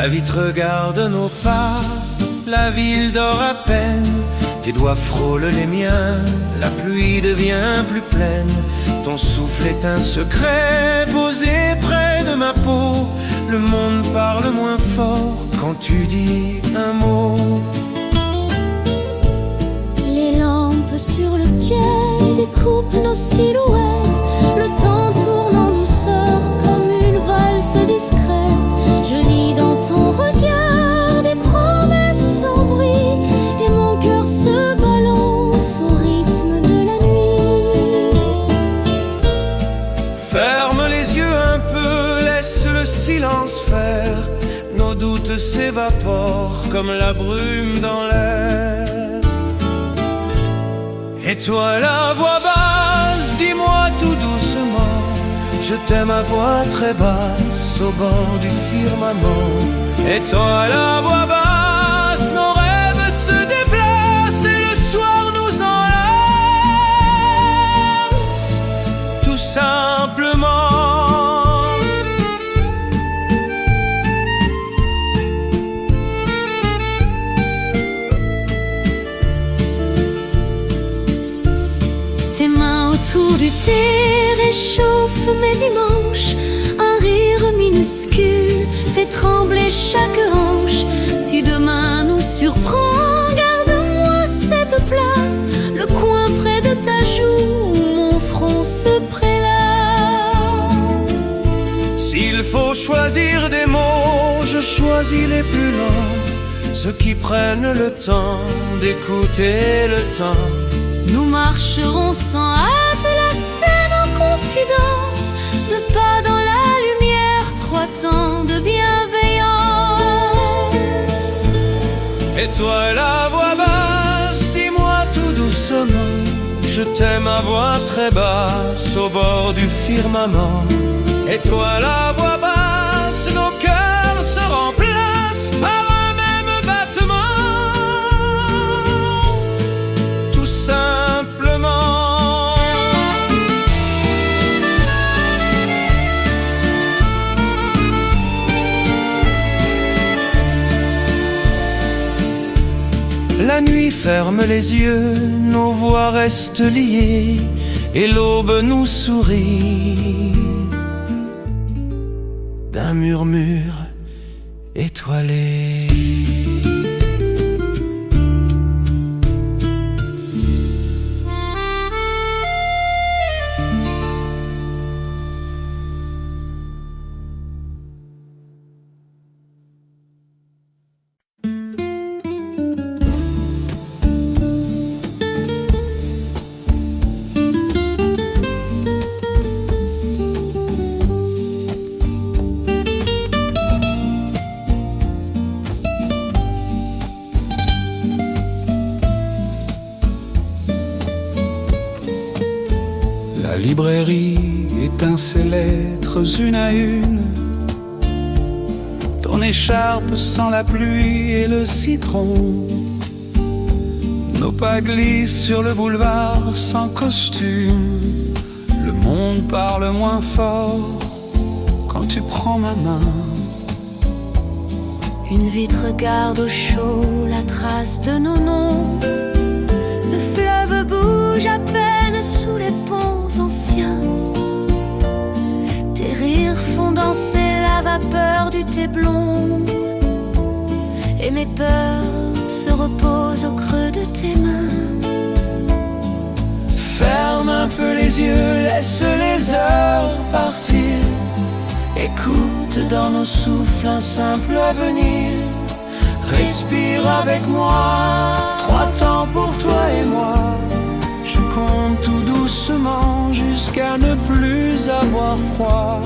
La vitre regarde nos pas, la ville dort à peine. Tes doigts frôlent les miens, la pluie devient plus pleine. Ton souffle est un secret posé près de ma peau. Le monde parle moins fort quand tu dis un mot. Les lampes sur le quai découpent nos silhouettes. Le temps tourne en douceur comme une valse discrète. Je lis dans ton regard des promesses sans bruit, et mon cœur se balance au rythme de la nuit. Ferme les yeux un peu, laisse le silence faire. Nos doutes s'évaporent comme la brume dans l'air. Et toi la voix basse, dis-moi tout doucement, je t'aime à voix très basse au bord du firmament. Et toi la voix basse, nos rêves se déplacent et le soir nous enlace, tout simplement. Tes mains autour du thé réchauffent mes dimanches. Un rire minuscule fait trembler chaque hanche. Si demain nous surprend, garde-moi cette place, le coin près de ta joue où mon front se prélasse. S'il faut choisir des mots, je choisis les plus lents, ceux qui prennent le temps d'écouter le temps. Nous marcherons sans hâte la scène en confidence, de pas dans la lumière, 3 temps de bienveillance. Et toi la voix basse, dis-moi tout doucement, je t'aime à voix très basse au bord du firmament. Et toi la voix basse, nos cœurs se remplacent par un même battement, tout simplement. La nuit ferme les yeux, nos voix restent liées, et l'aube nous sourit d'un murmure étoilé. La librairie éteint ses lettres une à une. Ton écharpe sent la pluie et le citron. Nos pas glissent sur le boulevard sans costume. Le monde parle moins fort quand tu prends ma main. Une vitre garde au chaud la trace de nos noms. Le fleuve bouge à peine sous les ponts anciens. Tes rires font danser la vapeur du thé blond, et mes peurs se reposent au creux de tes mains. Ferme un peu les yeux, laisse les heures partir. Écoute dans nos souffles un simple avenir. Respire avec moi, 3 temps pour toi et moi. Je compte tout doucement jusqu'à ne plus avoir froid.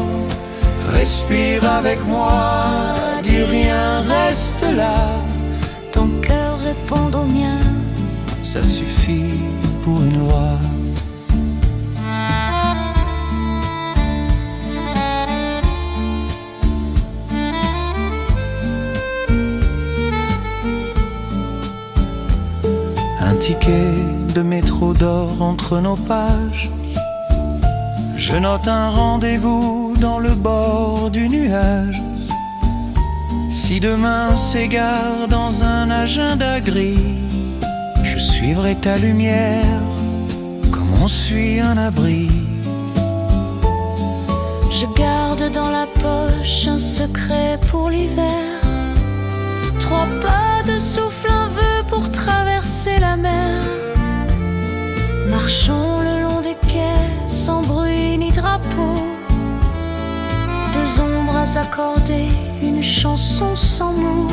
Respire avec moi, dis rien, reste là. Ton cœur répond au mien, Ça suffit pour une loi. Un ticket de métro dort entre nos pages. Je note un rendez-vous dans le bord du nuage. Si demain s'égare dans un agenda gris, je suivrai ta lumière comme on suit un abri. Je garde dans la poche un secret pour l'hiver. 3 pas de souffle, un vœu pour traverser la mer. Marchons le long des quais, sans bruit ni drapeau. 2 ombres à s'accorder, une chanson sans mots.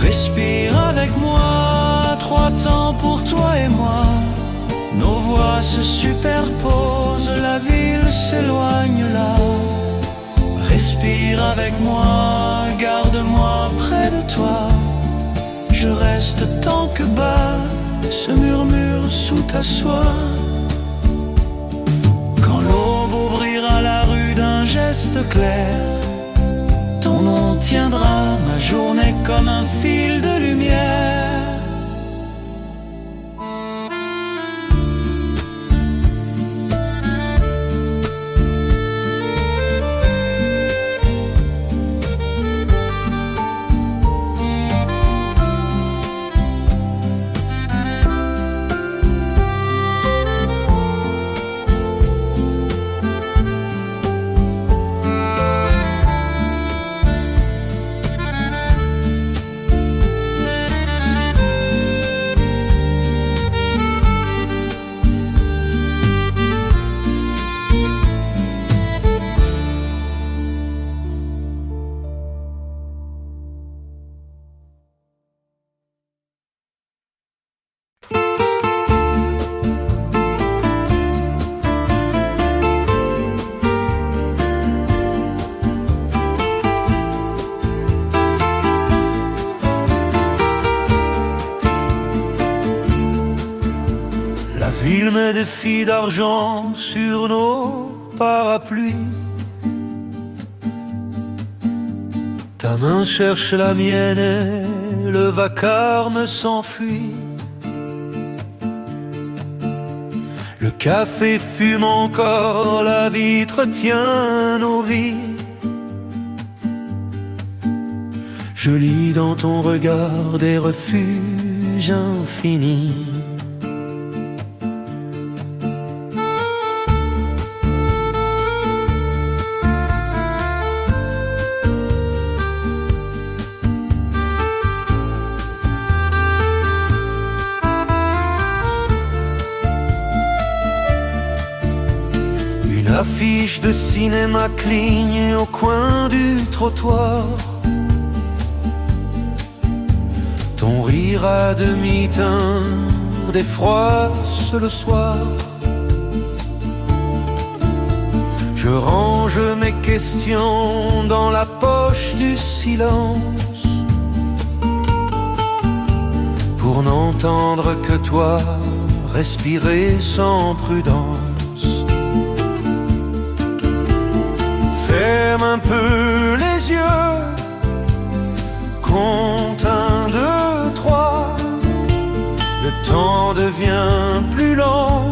Respire avec moi, 3 temps pour toi et moi. Nos voix se superposent, la ville s'éloigne là. Respire avec moi, garde-moi près de toi. Je reste tant que bat ce murmure sous ta soie. Quand l'aube ouvrira la rue d'un geste clair, ton nom tiendra ma journée comme un fil de lumière. Il met des filles d'argent sur nos parapluies. Ta main cherche la mienne et le vacarme s'enfuit. Le café fume encore, la vitre tient nos vies. Je lis dans ton regard des refuges infinis. Affiche de cinéma cligne au coin du trottoir. Ton rire à demi-teint défroisse le soir. Je range mes questions dans la poche du silence pour n'entendre que toi respirer sans prudence. Ferme un peu les yeux, compte 1, 2, 3. Le temps devient plus lent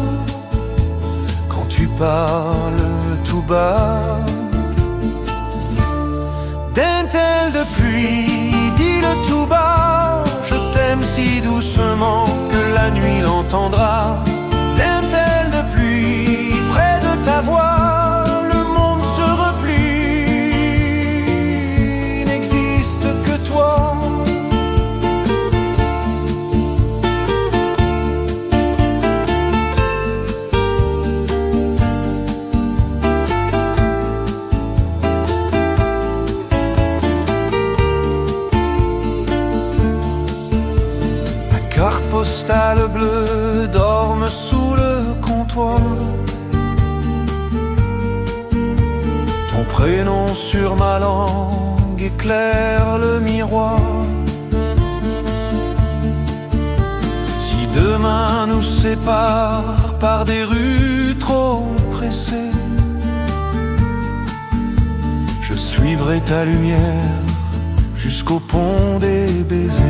quand tu parles tout bas. Dentelle de pluie, dis-le tout bas. Je t'aime si doucement que la nuit l'entendra. Dentelle de pluie, près de ta voix. Postale bleue dorme sous le comptoir. Ton prénom sur ma langue éclaire le miroir. Si demain nous sépare par des rues trop pressées, je suivrai ta lumière jusqu'au pont des baisers.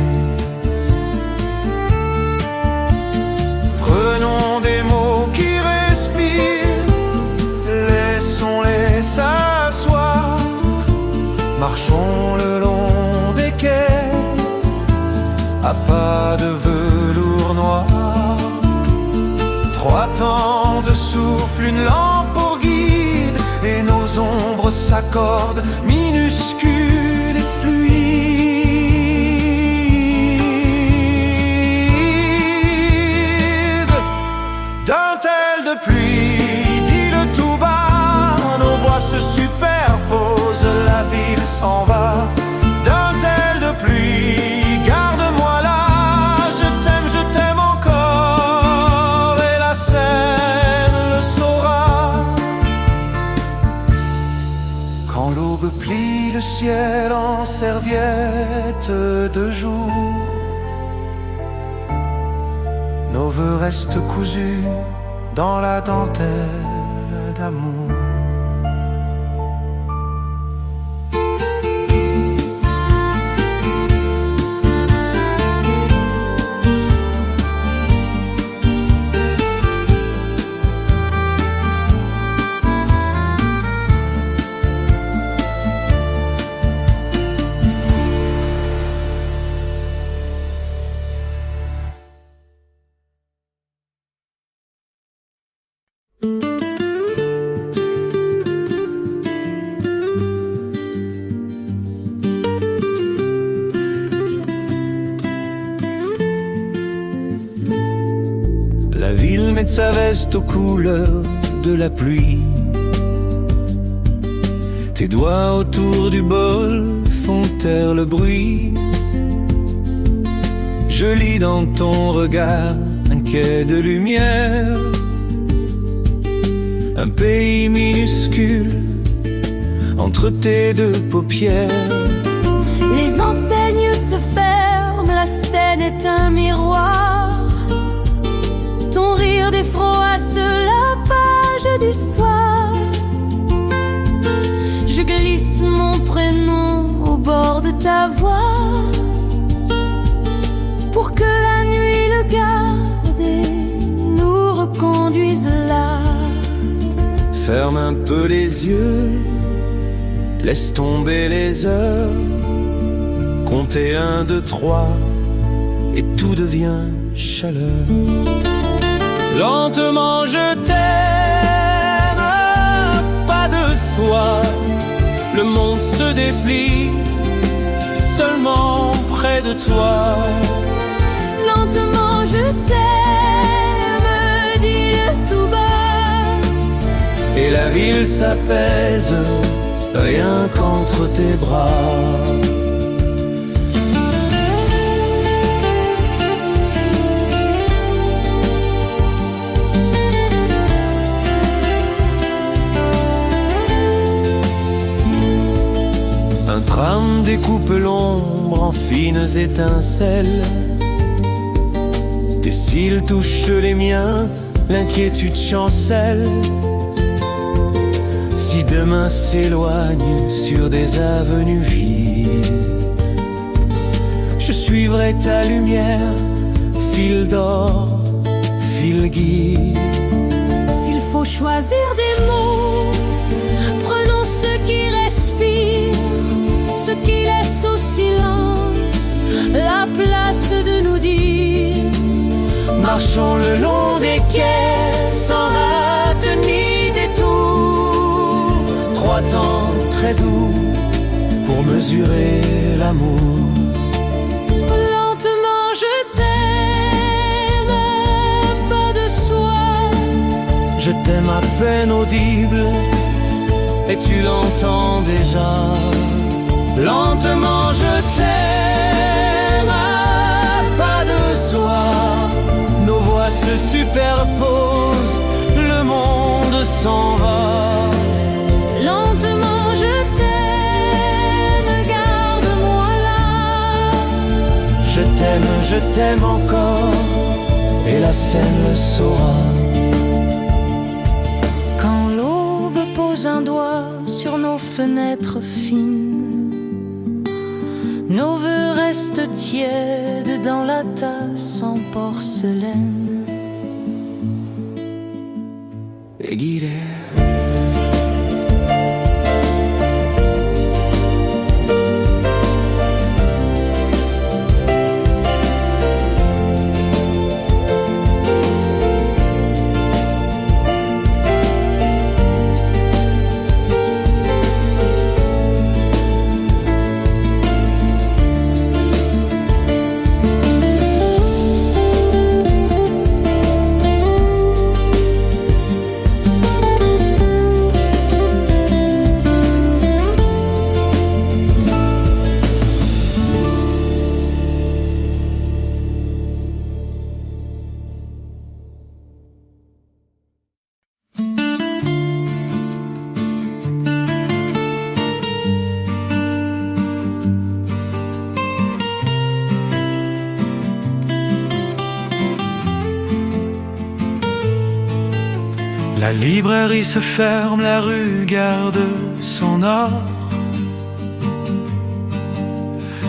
Prenons des mots qui respirent, laissons-les s'asseoir. Marchons le long des à pas de velours noir. 3 temps de souffle, une lampe pour guide, et nos ombres s'accordent, minuscules et fluides. Dentelle de pluie, dis-le tout bas, nos voix se superposent, la ville s'en va. Dentelle de pluie, garde-moi là, je t'aime encore, et la Seine le saura. Quand l'aube plie le ciel en serviette de jour, nos vœux restent cousus dans la dentelle d'amour. La ville met sa veste aux couleurs de la pluie. Tes doigts autour du bol font taire le bruit. Je lis dans ton regard un quai de lumière, un pays minuscule entre tes deux paupières. Les enseignes se ferment, la scène est un miroir. Ton rire défroisse la page du soir. Je glisse mon prénom au bord de ta voix, pour que la nuit le garde et nous reconduise là. Ferme un peu les yeux, laisse tomber les heures, comptez 1, 2, 3, et tout devient chaleur. Lentement je t'aime, pas de soi, le monde se déplie, seulement près de toi. Lentement je t'aime, dis-le tout bas, et la ville s'apaise, rien qu'entre tes bras. Un tram découpe l'ombre en fines étincelles. Tes cils touchent les miens, l'inquiétude chancelle. Si demain s'éloigne sur des avenues vides, je suivrai ta lumière, fil d'or, fil guide. s'il faut choisir des mots, prenons ceux qui respirent, ceux qui laissent au silence la place de nous dire. Marchons le long des quais sans hâte ni détour. 3 temps très doux pour mesurer l'amour. Lentement je t'aime, pas de soi. Je t'aime à peine audible et tu l'entends déjà. Lentement je t'aime à pas de soi. Nos voix se superposent, le monde s'en va. Lentement je t'aime, garde-moi là. Je t'aime encore, et la Seine le saura. Quand l'aube pose un doigt sur nos fenêtres fines, nos vœux restent tièdes dans la tasse en porcelaine. Et guidé. La librairie se ferme, la rue garde son or.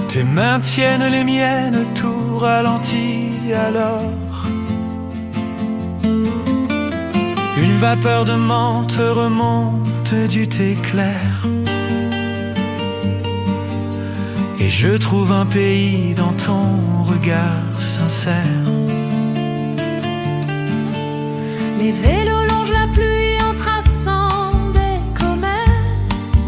Tes mains tiennent les miennes, tout ralentit alors. Une vapeur de menthe remonte du thé clair. Et je trouve un pays dans ton regard sincère. Les vélos longent la pluie en traçant des comètes.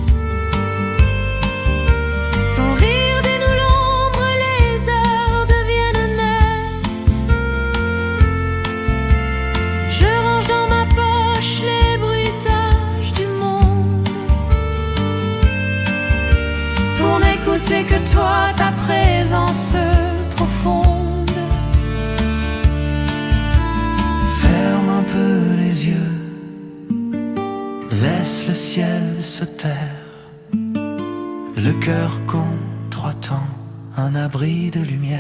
Ton rire dénoue l'ombre, les heures deviennent nettes. Je range dans ma poche les bruitages du monde pour n'écouter que toi, ta présence profonde. Un peu les yeux, laisse le ciel se taire. Le cœur contre temps, un abri de lumière.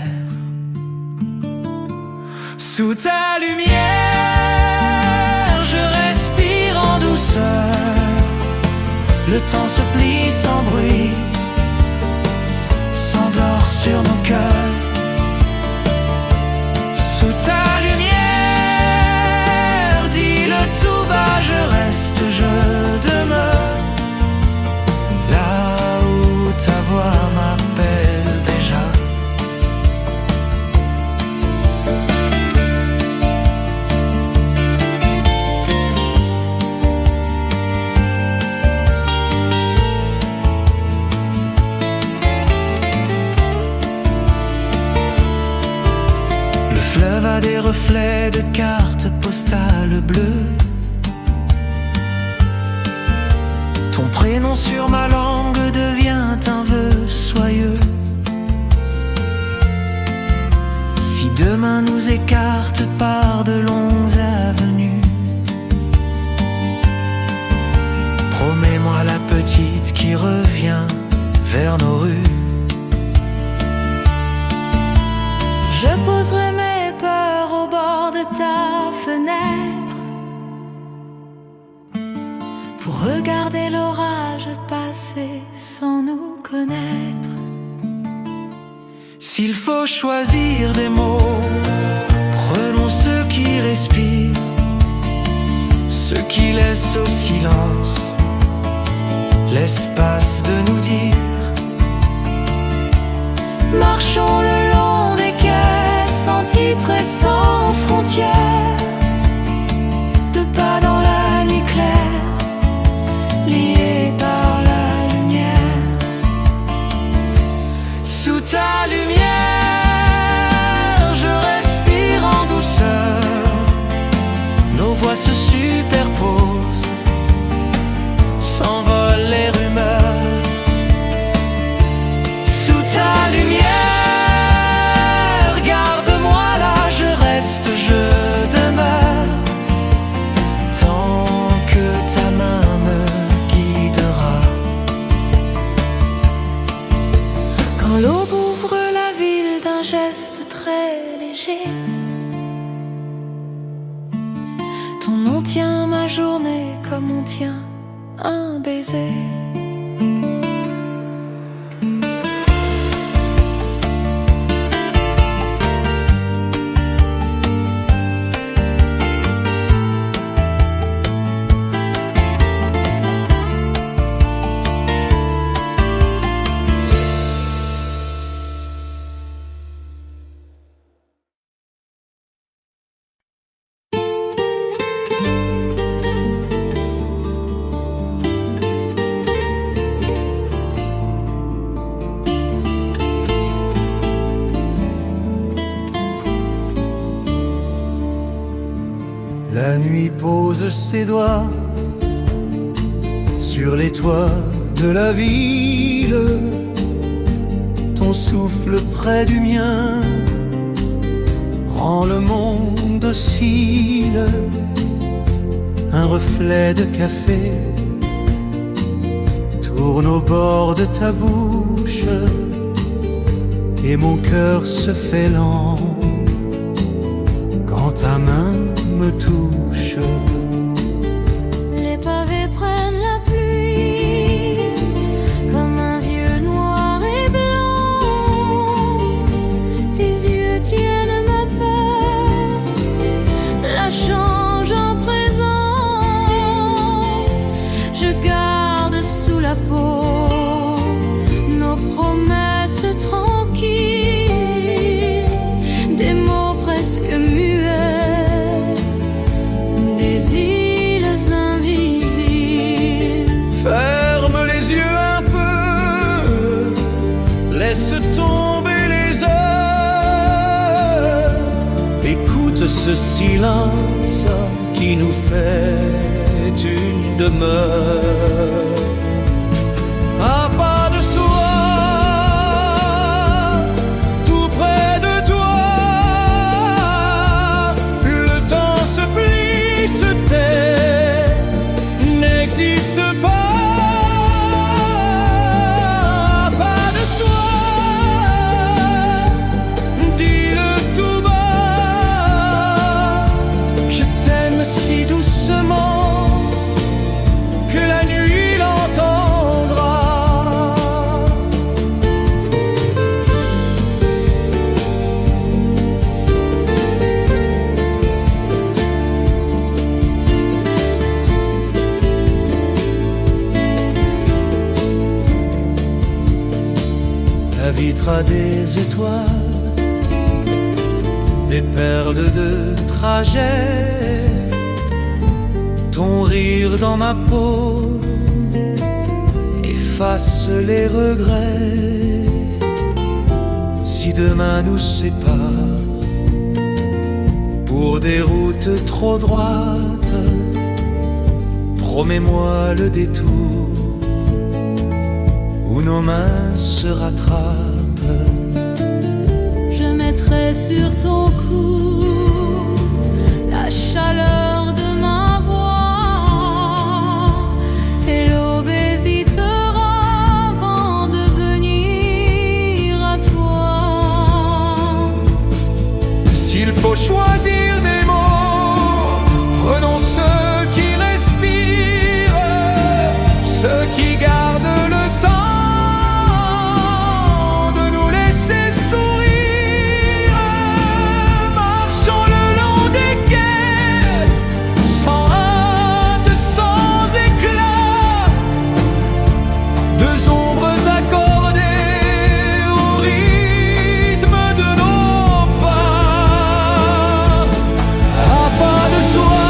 Sous ta lumière, je respire en douceur. Le temps se plie sans bruit, s'endort sur nos cœurs. Sous ta lumière, tout bas, je reste, je demeure là où ta voix m'appelle déjà. Le fleuve a des reflets de cartes postales bleues. Ton prénom sur ma langue devient un vœu soyeux. Si demain nous écarte par de longues avenues, promets-moi la petite qui revient vers nos rues. Je poserai mes peurs au bord de ta fenêtre pour regarder l'orage passer sans nous connaître. S'il faut choisir des mots, prenons ceux qui respirent, ceux qui laissent au silence l'espace de nous dire. Marchons le long des quais, sans titre et sans frontières, de pas dans la nuit claire, liés par la lumière. Sous ta lumière, je respire en douceur. Nos voix se superposent, s'envolent les rumeurs. Sous ta lumière, garde-moi là, je reste, je demeure, tant que ta main me guidera. Quand l'aube ouvre la ville d'un geste très léger, ton nom tient ma journée comme on tient un baiser. La nuit pose ses doigts sur les toits de la ville. Ton souffle près du mien rend le monde docile. Un reflet de café tourne au bord de ta bouche et mon cœur se fait lent quand ta main me touche. ce silence qui nous fait une demeure. À pas de soi, tout près de toi, le temps se plie, se tait, n'existe pas. Pas de soi, dis-le tout bas. Je t'aime si doucement que la nuit l'entendra. La vitre a des étoiles, des perles de trajet, ton rire dans ma peau efface les regrets. Si demain nous sépare pour des routes trop droites, promets-moi le détour où nos mains se rattrapent. Je mettrai sur ton cou la chaleur de ma voix et l'aube hésitera avant de venir à toi. S'il faut choisir des mots, prenons ceux qui respirent, ceux qui gardent le temps de nous laisser sourire. Marchons le long des quais, sans hâte, sans éclat, deux ombres accordées au rythme de nos pas. À pas de soi,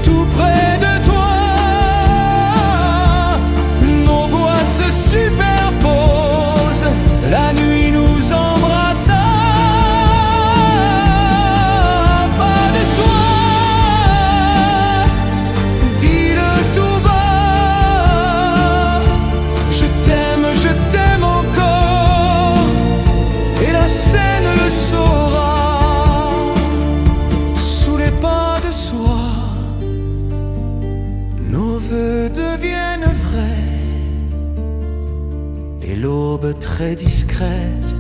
tout près de toi, nos voix se superposent, la nuit nous embrassa. Pas de soi, dis-le tout bas. Je t'aime encore, et la scène le saura. Sous les pas de soi, nos vœux deviennent vrais, et l'aube très discrète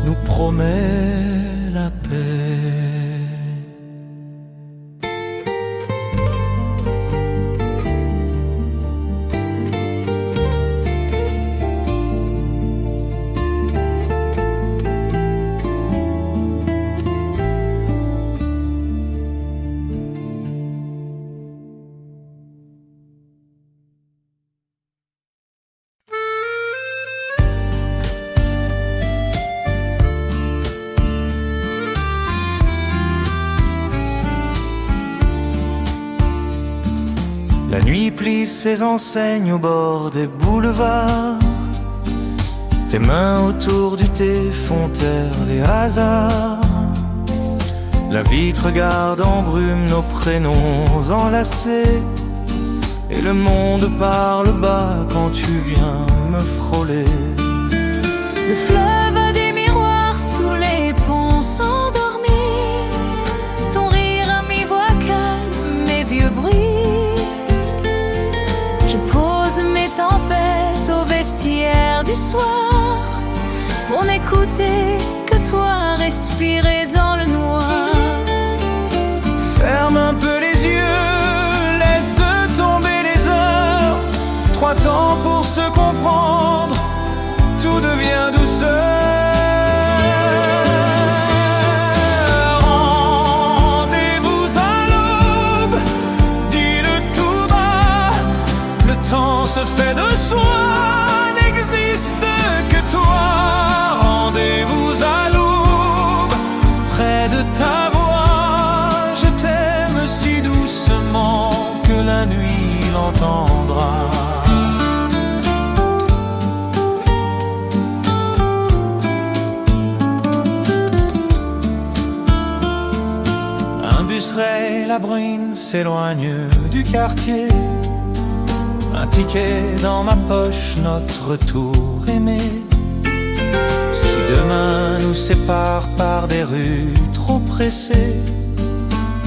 nous promet la paix. La nuit plie ses enseignes au bord des boulevards. Tes mains autour du thé font taire les hasards. La vitre garde en brume nos prénoms enlacés, et le monde parle bas quand tu viens me frôler. Le fleuve a des miroirs sous les ponts s'endormir. Ton rire à mi-voix calme mes vieux bruits. Je pose mes tempêtes au vestiaire du soir pour n'écouter que toi respirer dans le noir. Ferme un peu les yeux, laisse tomber les heures. 3 temps pour se comprendre, tout devient douceur. Rendez-vous à l'aube, dis-le tout bas. Le temps se fait de soi, n'existe que toi. Rendez-vous à l'aube. sucerai, la brune s'éloigne du quartier. Un ticket dans ma poche, notre tour aimé. Si demain nous sépare par des rues trop pressées,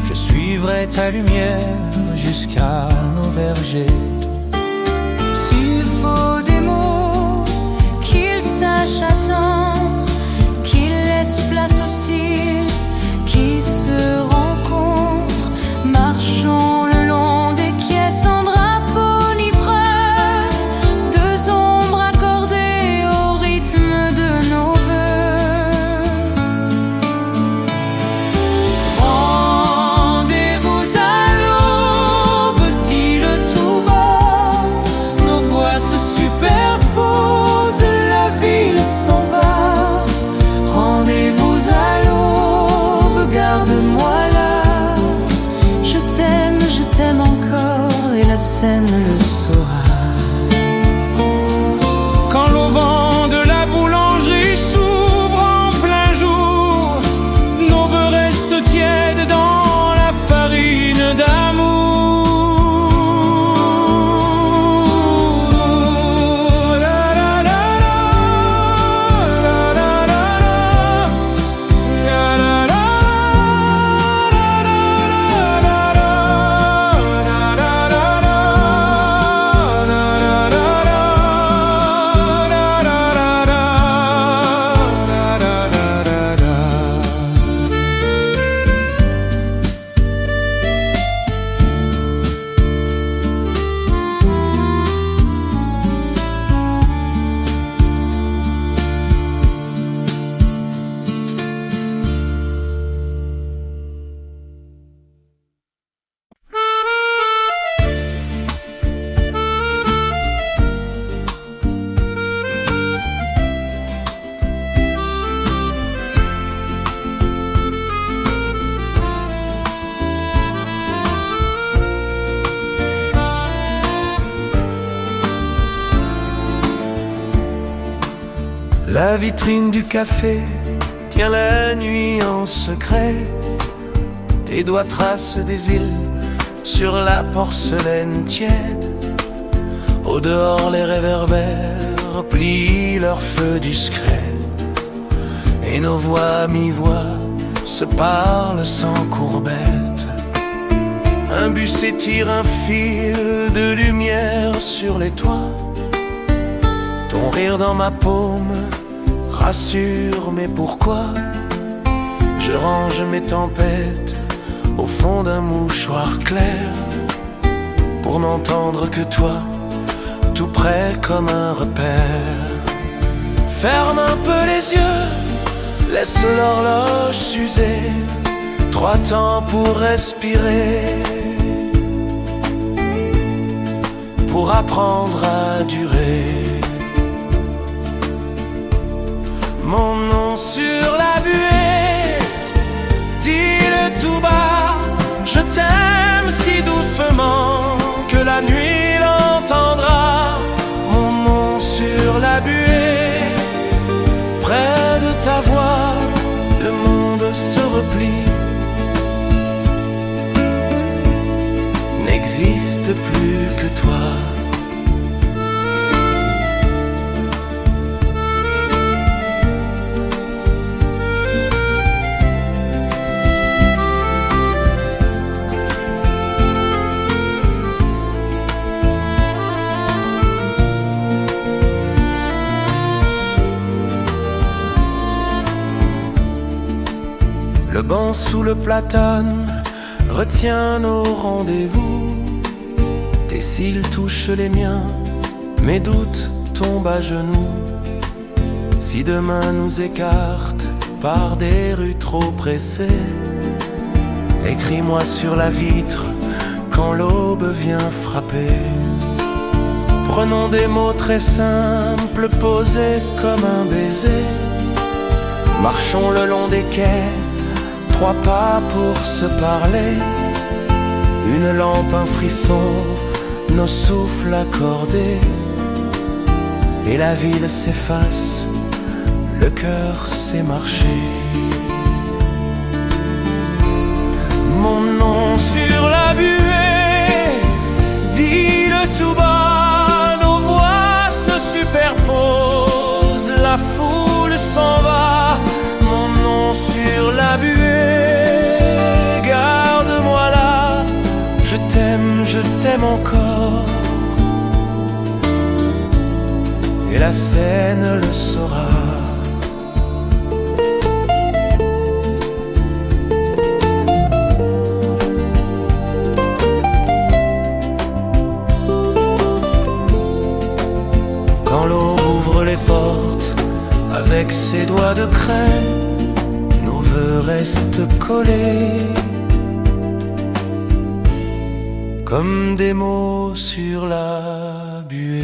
je suivrai ta lumière jusqu'à nos vergers. S'il faut des mots, qu'ils sachent attendre, qu'ils laissent place aux cils qui se rencontrent, marchons le long des quais sans drapeau ni preuve, deux ombres accordées au rythme de nos vœux. Rendez-vous à l'aube, dis-le tout bas. Nos voix se superposent, la ville s'en va. Rendez-vous à l'aube, garde-moi là. Je t'aime encore et la scène le saura. Quand l'auvent de la boulangerie s'ouvre en plein jour, nos vœux restent tièdes dans la farine d'amour. La la la la, la la la la, la la la La vitrine du café tient la nuit en secret. Tes doigts tracent des îles sur la porcelaine tiède. Au dehors les réverbères plient leur feu discret. Et nos voix à mi-voix se parlent sans courbette. Un bus étire un fil de lumière sur les toits. Ton rire dans ma paume rassure, mais pourquoi? Je range mes tempêtes au fond d'un mouchoir clair, pour n'entendre que toi, tout près comme un repère. Ferme un peu les yeux, laisse l'horloge s'user, 3 temps pour respirer, pour apprendre à durer. Mon nom sur la buée, dis-le tout bas. Je t'aime si doucement que la nuit l'entendra. Mon nom sur la buée, près de ta voix, le monde se replie, n'existe plus que toi. Le banc sous le platane retient nos rendez-vous. Tes cils touchent les miens, mes doutes tombent à genoux. Si demain nous écarte par des rues trop pressées, écris-moi sur la vitre quand l'aube vient frapper. Prenons des mots très simples, posés comme un baiser. Marchons le long des quais, 3 pas pour se parler. Une lampe, un frisson, nos souffles accordés. Et la ville s'efface, le cœur sait marcher. Mon la buée. Garde-moi là, je t'aime encore. Et la Seine le saura. Quand l'eau ouvre les portes avec ses doigts de craie, nos vœux restent collés comme des mots sur la buée.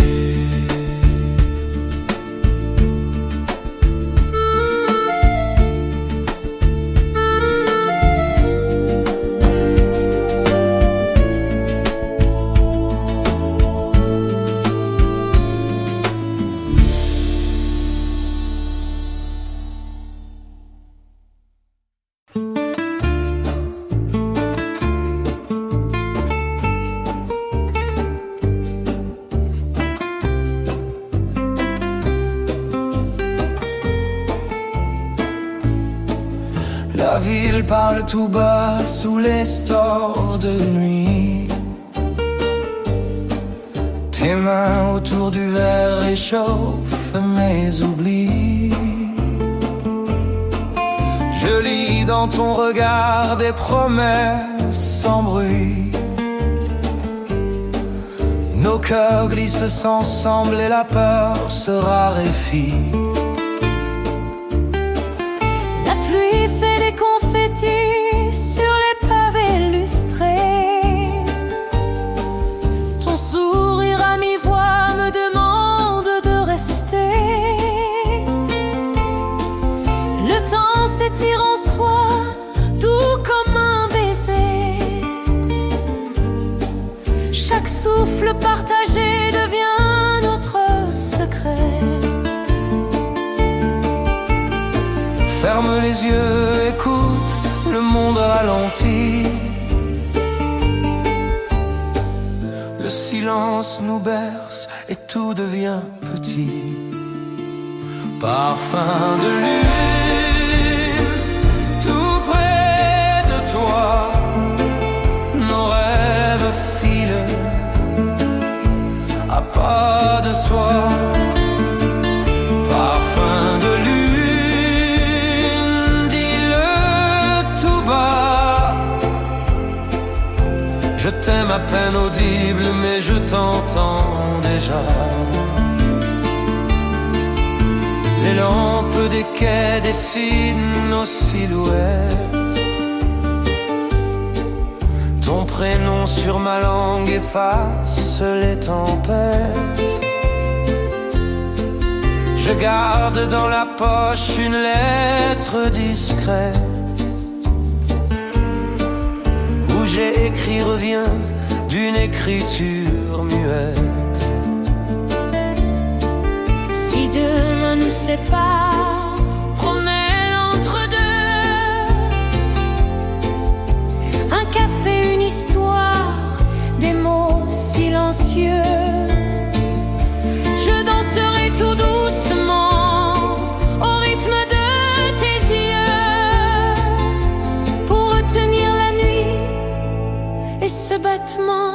La ville parle tout bas sous les stores de nuit. Tes mains autour du verre réchauffent mes oublis. Je lis dans ton regard des promesses sans bruit. Nos cœurs glissent ensemble et la peur se raréfie. Sur les pavés lustrés, ton sourire à mi-voix me demande de rester. Le temps s'étire en soi, doux comme un baiser. Chaque souffle partagé devient notre secret. Ferme les yeux, écoute, le monde ralentit. Le silence nous berce et tout devient petit. Parfum de lune, tout près de toi. Nos rêves filent à pas de soi. Parfum de lune, je t'aime à peine audible, mais je t'entends déjà. Les lampes des quais dessinent nos silhouettes. Ton prénom sur ma langue efface les tempêtes. Je garde dans la poche une lettre discrète. J'ai écrit revient d'une écriture muette. Si demain nous sépare, promets l'entre-deux. Un café, une histoire, des mots silencieux. Je danserai tout doucement au rythme de tes yeux pour retenir la nuit et ce battement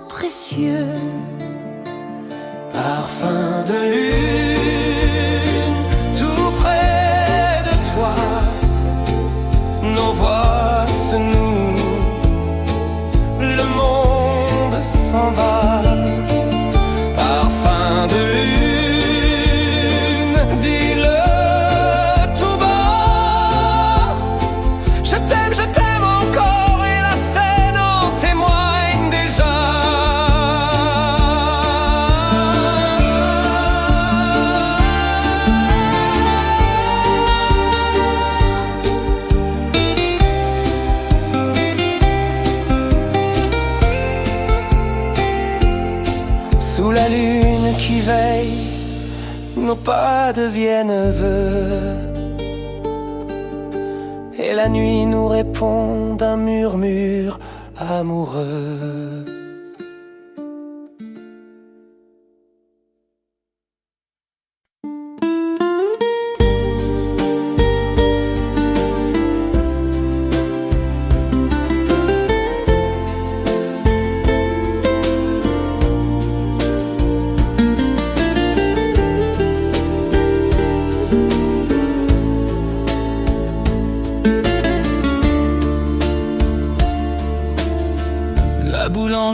précieux. Parfum de lune, tout près de toi. Nos voix se nouent, le monde s'en va. Parfum de lune, dis-le tout bas. Je t'aime encore et la Seine en témoigne déjà. Sous la lune qui veille, nos pas deviennent vœux. Et la nuit nous répond d'un murmure amoureux.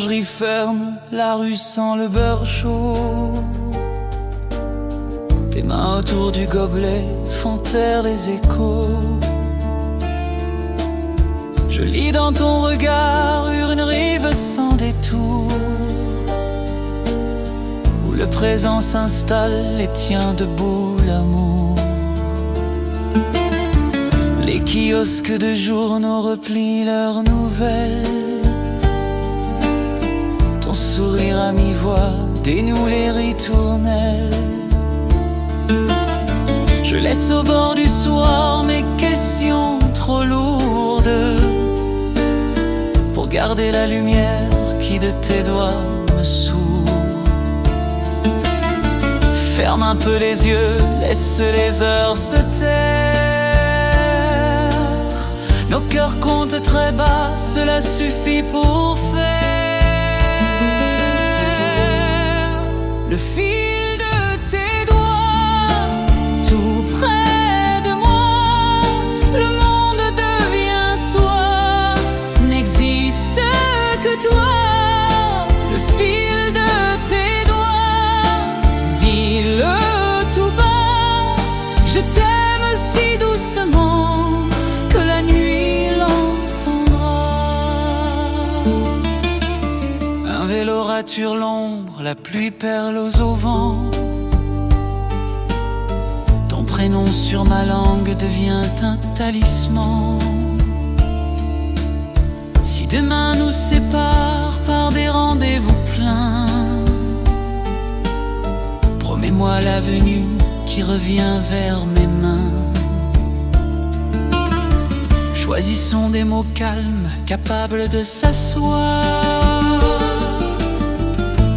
boulangerie ferme, la rue sent le beurre chaud. Tes mains autour du gobelet font taire les échos. Je lis dans ton regard une rive sans détour, où le présent s'installe et tient debout l'amour. Les kiosques de journaux replient leurs nouvelles. Ton sourire à mi-voix dénoue les ritournelles. Je laisse au bord du soir mes questions trop lourdes, pour garder la lumière qui de tes doigts me sourd. Ferme un peu les yeux, laisse les heures se taire. Nos cœurs comptent très bas, cela suffit pour faire le fil de tes doigts tout près de moi. Le monde devient soi, n'existe que toi. Le fil de tes doigts, dis-le tout bas. Je t'aime si doucement que la nuit l'entendra. Un vélo rature l'ombre, la pluie perle aux auvents. Ton prénom sur ma langue devient un talisman. Si demain nous sépare par des rendez-vous pleins, promets-moi la venue qui revient vers mes mains. Choisissons des mots calmes, capables de s'asseoir.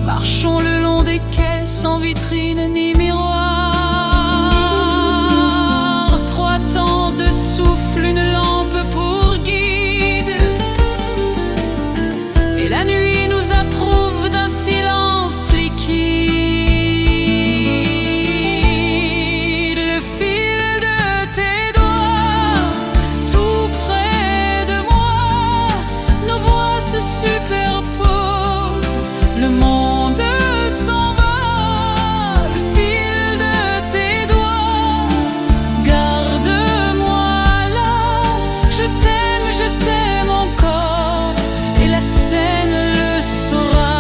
Marchons le long des quais sans vitrine ni miroir. 3 temps de souffle, une lampe pour guide, et la nuit nous approuve d'un silence liquide. Le fil de tes doigts tout près de moi, nos voix se superposent, le monde s'en va. Le fil de tes doigts, garde-moi là. Je t'aime encore, et la scène le saura.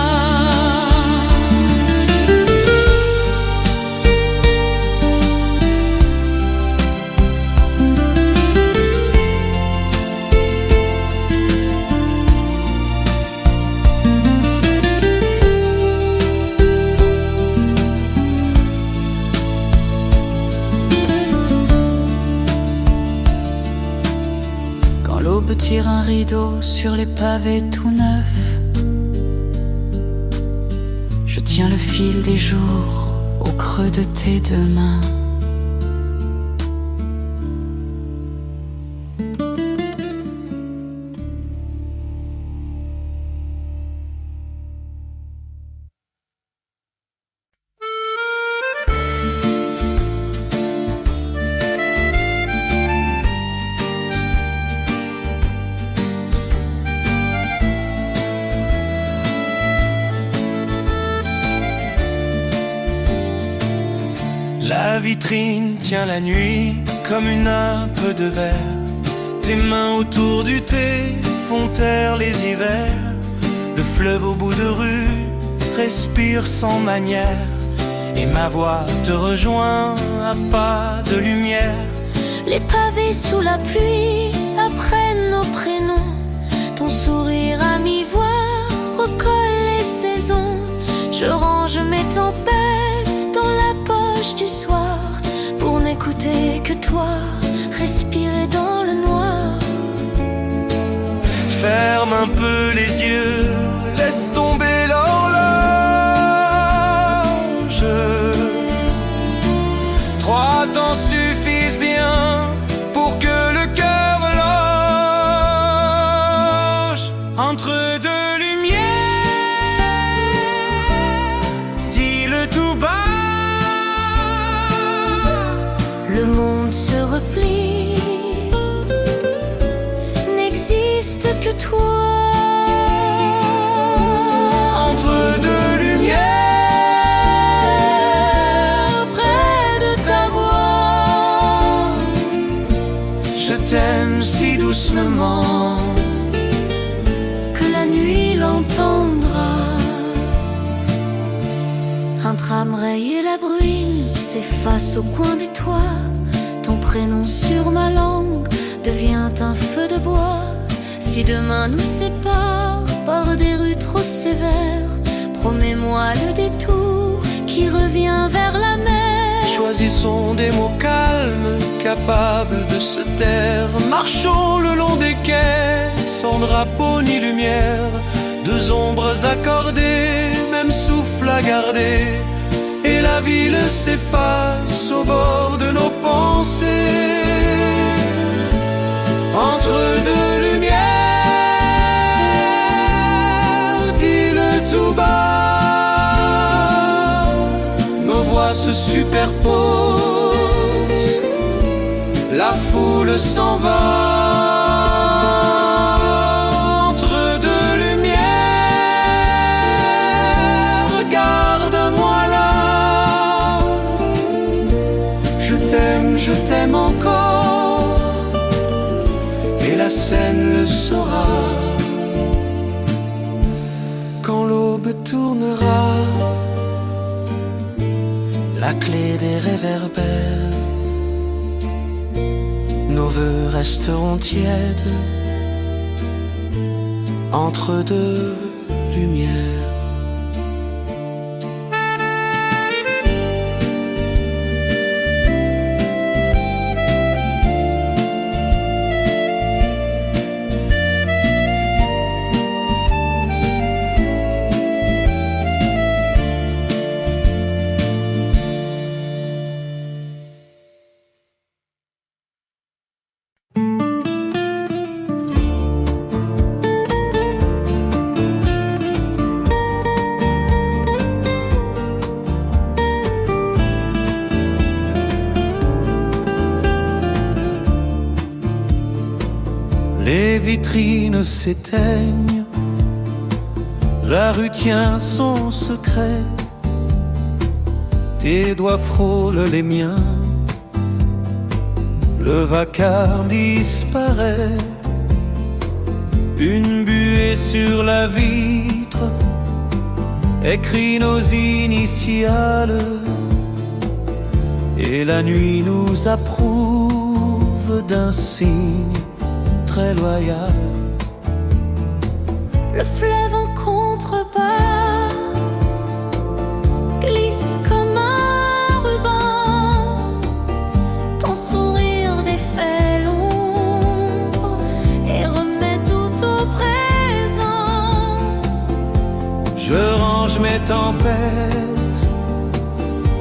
Quand l'aube tire un rideau sur les pavés tout neufs, je tiens le fil des jours au creux de tes 2 mains. La vitrine tient la nuit comme une nappe de verre. Tes mains autour du thé font taire les hivers. Le fleuve au bout de rue respire sans manière, et ma voix te rejoint à pas de lumière. Les pavés sous la pluie apprennent nos prénoms. Ton sourire à mi-voix recolle les saisons. Je range mes tempêtes dans la poche du soir, pour n'écouter que toi, respirer dans le noir. Ferme un peu les yeux, laisse tomber l'horloge. 3 temps suffisent bien pour que le cœur loge. Entre 2 lumières, dis-le tout bas. Le monde se replie, n'existe que toi. t'aime si doucement que la nuit l'entendra. Un tram rayé la bruine s'efface au coin des toits. Ton prénom sur ma langue devient un feu de bois. Si demain nous sépare par des rues trop sévères, promets-moi le détour qui revient vers la mer. Choisissons des mots calmes, capables de se taire. Marchons le long des quais, sans drapeau ni lumière. Deux ombres accordées, même souffle à garder. Et la ville s'efface au bord de nos pensées. Entre deux lumières, dis-le tout bas. Nos voix se superposent, la foule s'en va. Entre deux lumières, regarde-moi là. Je t'aime encore, et la scène le saura. Quand l'aube tournera, la clé des réverbères, nos vœux resteront tièdes entre deux lumières. Les vitrines s'éteignent, la rue tient son secret. Tes doigts frôlent les miens, le vacarme disparaît. Une buée sur la vitre écrit nos initiales, et la nuit nous approuve d'un signe très loyal. Le fleuve en contrebas glisse comme un ruban. Ton sourire défait l'ombre et remet tout au présent. Je range mes tempêtes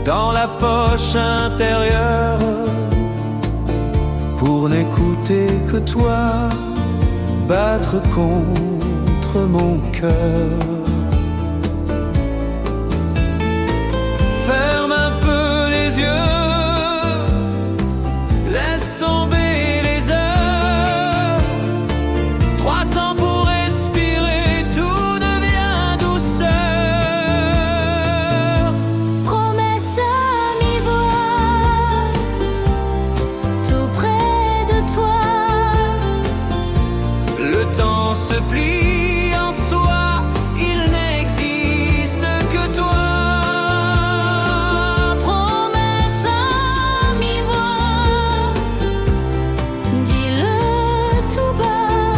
dans la poche intérieure pour n'écouter que toi battre contre mon cœur. Ferme un peu les yeux, laisse tomber les heures. 3 temps pour respirer, tout devient douceur. Promesse à mi-voix, tout près de toi. Le temps se plie en soi, il n'existe que toi. Promesse à mi-voix, dis-le tout bas.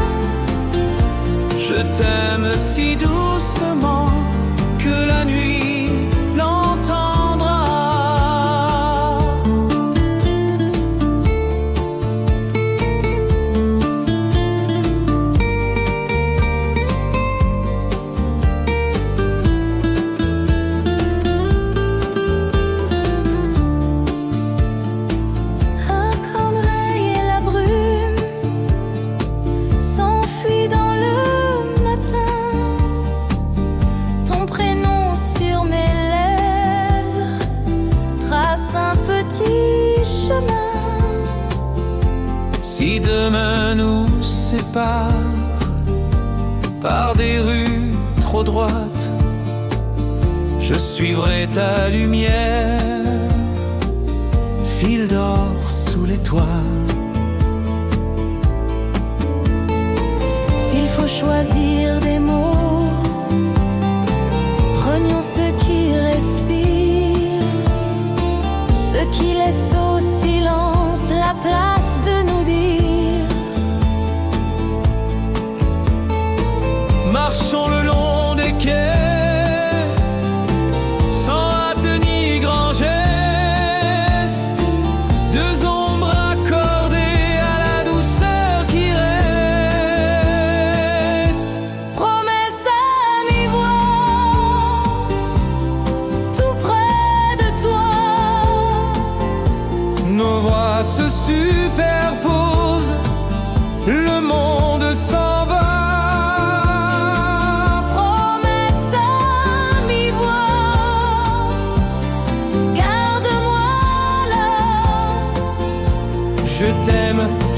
Je t'aime si doucement que la nuit l'entendra. Un corneille et la brume s'enfuient dans le matin. Ton prénom sur mes lèvres trace un petit chemin. Si demain nous sépare par des rues trop droites, je suivrai ta lumière, fil d'or sous l'étoile.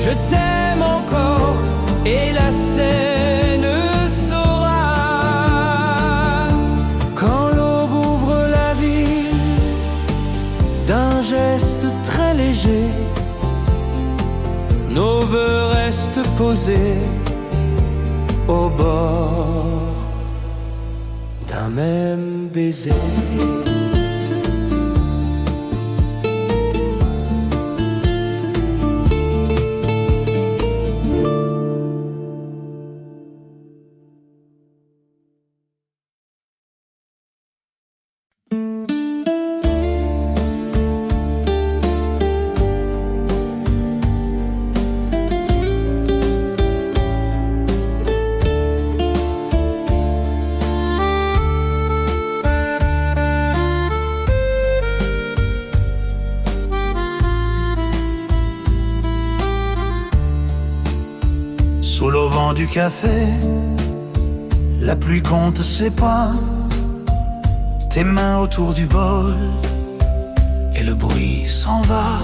Je t'aime encore et la Seine saura. Quand l'aube ouvre la ville d'un geste très léger, nos voeux restent posés au bord d'un même baiser. Sous l'auvent du café, la pluie compte ses pas, tes mains autour du bol, et le bruit s'en va.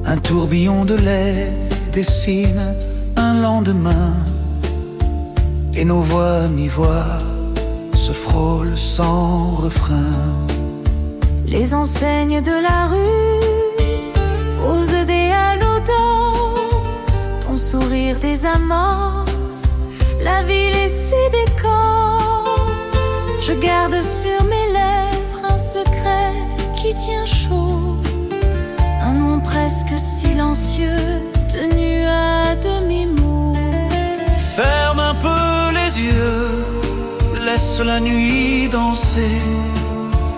Un tourbillon de lait dessine un lendemain, et nos voix mi-voix se frôlent sans refrain. Les enseignes de la rue posent des halos d'or, ton sourire des amorces, la ville et ses décors. Je garde sur mes lèvres un secret qui tient chaud, un nom presque silencieux tenu à demi-mot. Ferme un peu les yeux, laisse la nuit danser.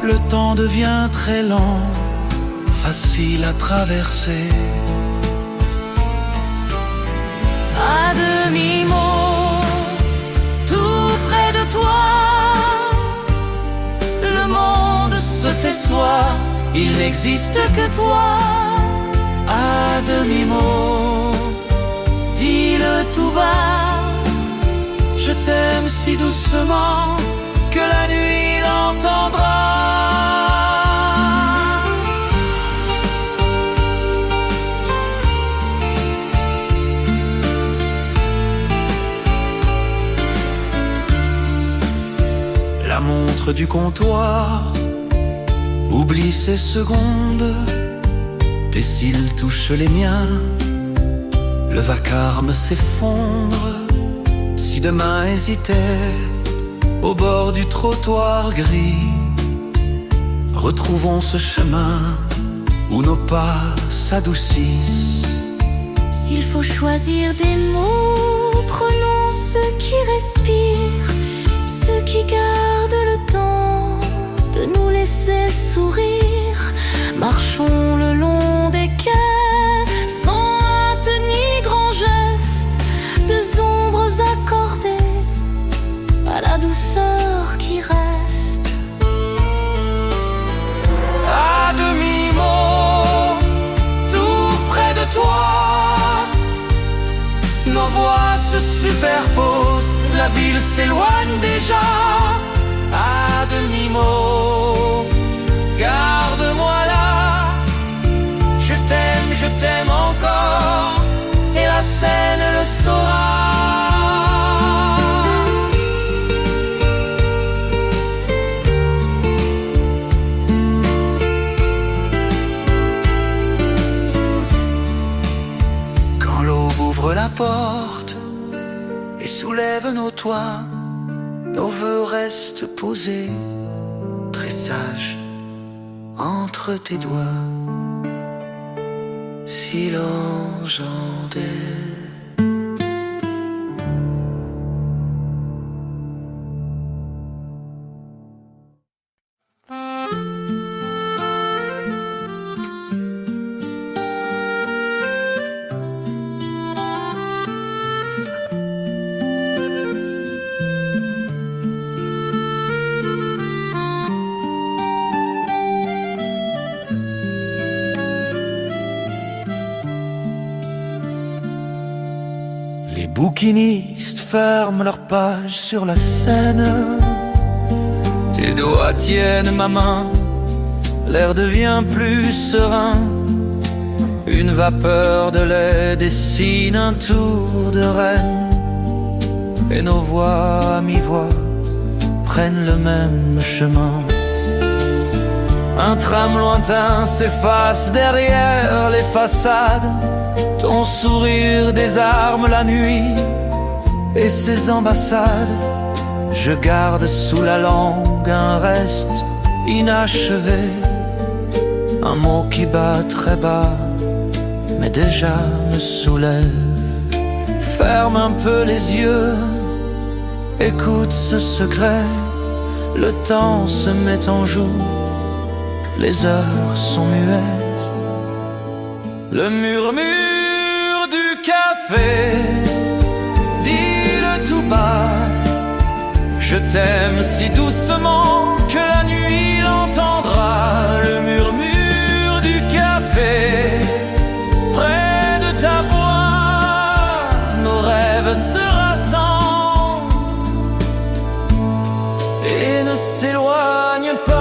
Le temps devient très lent, facile à traverser. À demi-mot, tout près de toi, le monde se fait soi, il n'existe que toi. À demi-mot, Dis-le tout bas, je t'aime si doucement que la nuit l'entendra. La montre du comptoir oublie ses secondes, tes cils touchent les miens, le vacarme s'effondre. Si demain hésitait au bord du trottoir gris, retrouvons ce chemin où nos pas s'adoucissent. s'il faut choisir des mots, prenons ceux qui respirent, ceux qui gardent le temps de nous laisser sourire. Marchons le long des quais, sans hâte ni grand geste, deux ombres accordées à la douceur qui reste. À demi-mot, tout près de toi, nos voix se superposent, la ville s'éloigne déjà. À demi-mot, garde-moi là, je t'aime encore, et la Seine le saura. Quand l'aube ouvre la porte et soulève nos toits, nos vœux restent posés, très sages, entre tes doigts. Si l'enjandait. Les bouquinistes ferment leurs pages sur la Seine. Tes doigts tiennent ma main, l'air devient plus serein. Une vapeur de lait dessine un tour de reine, et nos voix à mi-voix prennent le même chemin. Un tram lointain s'efface derrière les façades. Ton sourire désarme la nuit et ses ambassades. Je garde sous la langue un reste inachevé, un mot qui bat très bas mais déjà me soulève. Ferme un peu les yeux, écoute ce secret. Le temps se met en joue, les heures sont muettes. Le murmure du café, dis-le tout bas. Je t'aime si doucement que la nuit l'entendra. Le murmure du café, près de ta voix, nos rêves se rassemblent et ne s'éloignent pas.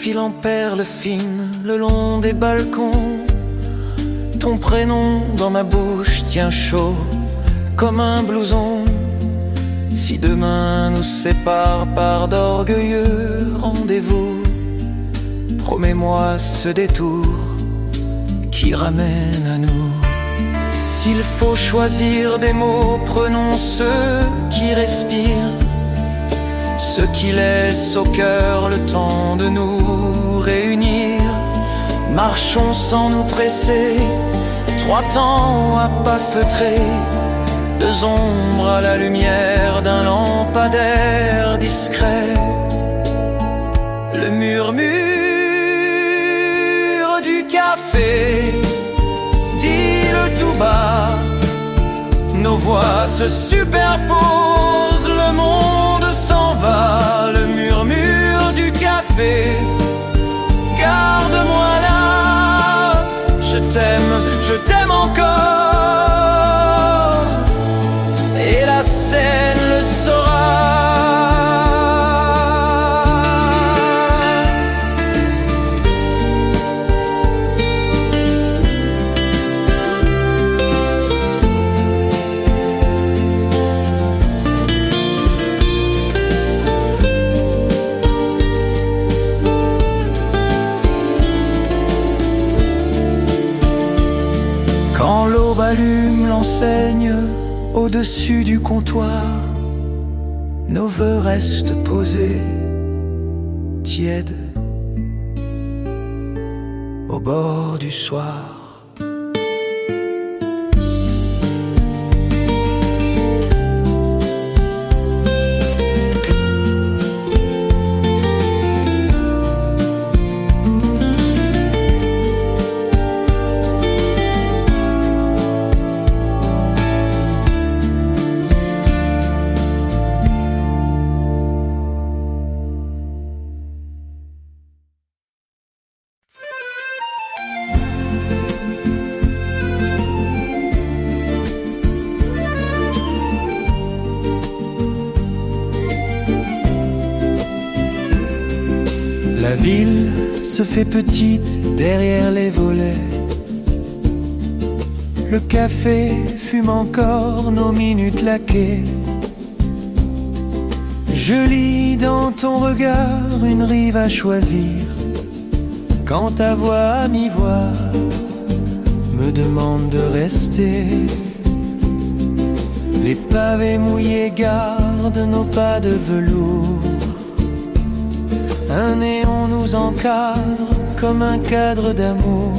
File en perles fines le long des balcons. Ton prénom dans ma bouche tient chaud comme un blouson. Si demain nous sépare par d'orgueilleux rendez-vous, promets-moi ce détour qui ramène à nous. S'il faut choisir des mots, prenons ceux qui respirent, ceux qui laissent au cœur le temps de nous réunir. Marchons sans nous presser, 3 temps à pas feutrer, 2 ombres à la lumière d'un lampadaire discret. Le murmure du café, dis-le tout bas. Nos voix se superposent, le monde s'en va. Le murmure du café, garde-moi là. Je t'aime encore, et la scène le saura. Quand l'aube allume l'enseigne au-dessus du comptoir, nos vœux restent posés, tièdes, au bord du soir. La ville se fait petite derrière les volets. Le café fume encore nos minutes laquées. Je lis dans ton regard une rive à choisir, quand ta voix à mi-voix me demande de rester. Les pavés mouillés gardent nos pas de velours. Un néon nous encadre comme un cadre d'amour.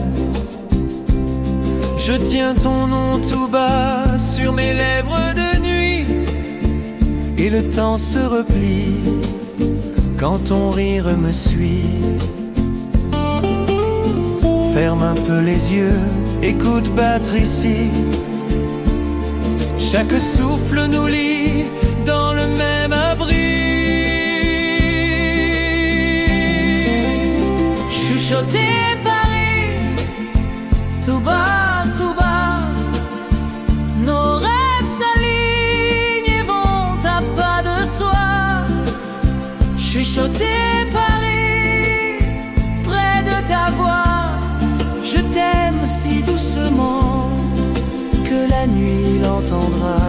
Je tiens ton nom tout bas sur mes lèvres de nuit, et le temps se replie quand ton rire me suit. Ferme un peu les yeux, écoute battre ici. Chaque souffle nous lie dans le même abri. Chuchoter Paris, tout bas, nos rêves s'alignent et vont à pas de soi. Chuchoter Paris, près de ta voix, je t'aime si doucement que la nuit l'entendra.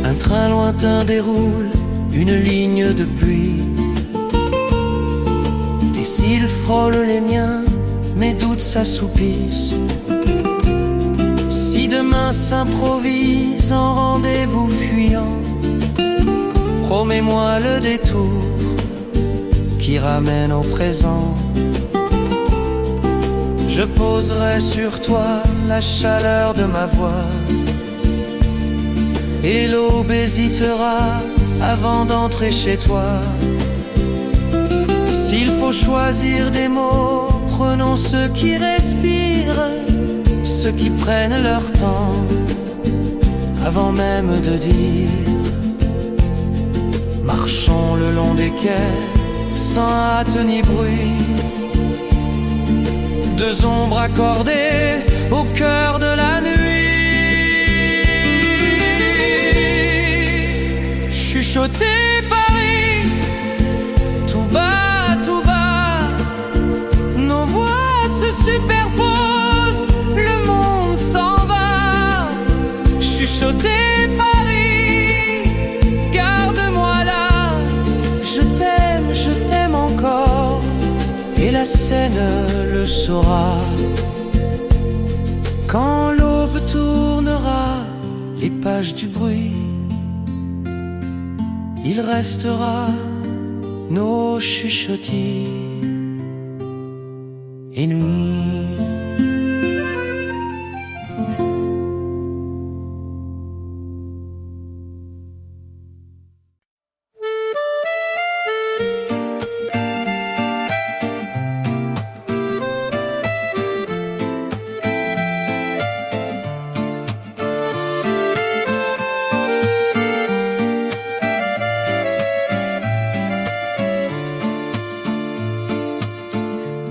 Un train lointain déroule une ligne de pluie. Tes cils frôlent les miens, mes doutes s'assoupissent. Si demain s'improvise en rendez-vous fuyant, promets-moi le détour qui ramène au présent. Je poserai sur toi la chaleur de ma voix, et l'aube hésitera avant d'entrer chez toi. S'il faut choisir des mots, prenons ceux qui respirent, ceux qui prennent leur temps avant même de dire. Marchons le long des quais sans hâte ni bruit, deux ombres accordées au cœur de la nuit. Chuchoter Paris, tout bas, nos voix se superposent, le monde s'en va. Chuchoter Paris, garde-moi là, je t'aime encore, et la scène le saura. Quand l'aube tournera les pages du bruit, il restera nos chuchotis et nous.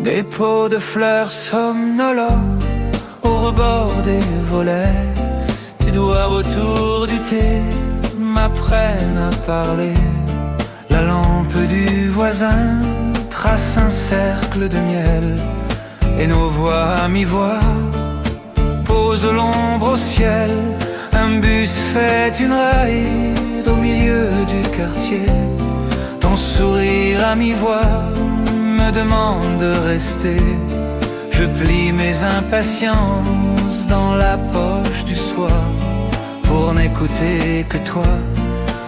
Des pots de fleurs somnolents au rebord des volets, tes doigts autour du thé m'apprennent à parler. La lampe du voisin trace un cercle de miel, et nos voix à mi-voix posent l'ombre au ciel. Un bus fait une ride au milieu du quartier, ton sourire à mi-voix me demande de rester. Je plie mes impatiences dans la poche du soir pour n'écouter que toi,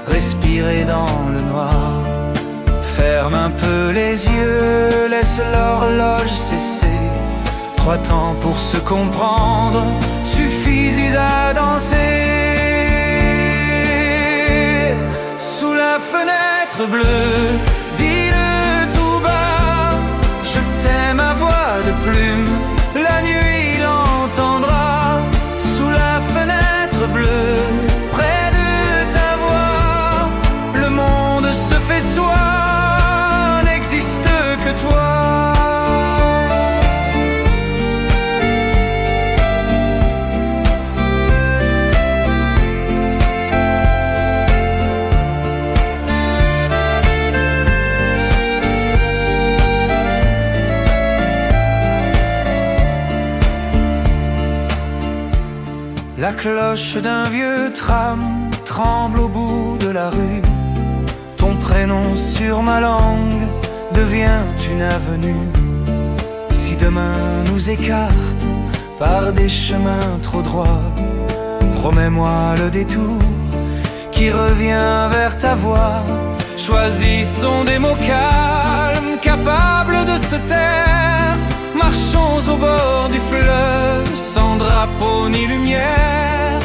respirer dans le noir. Ferme un peu les yeux, laisse l'horloge cesser. 3 temps pour se comprendre suffisent à danser. Sous la fenêtre bleue, dis-le tout bas, je t'aime à voix de plume, la nuit l'entendra. Sous la fenêtre bleue, près de ta voix, le monde se fait soi, n'existe que toi. La cloche d'un vieux tram tremble au bout de la rue. Ton prénom sur ma langue devient une avenue. Si demain nous écarte par des chemins trop droits, promets-moi le détour qui revient vers ta voix. Choisissons des mots calmes, capables de se taire. Marchons au bord du fleuve, sans drapeau ni lumière.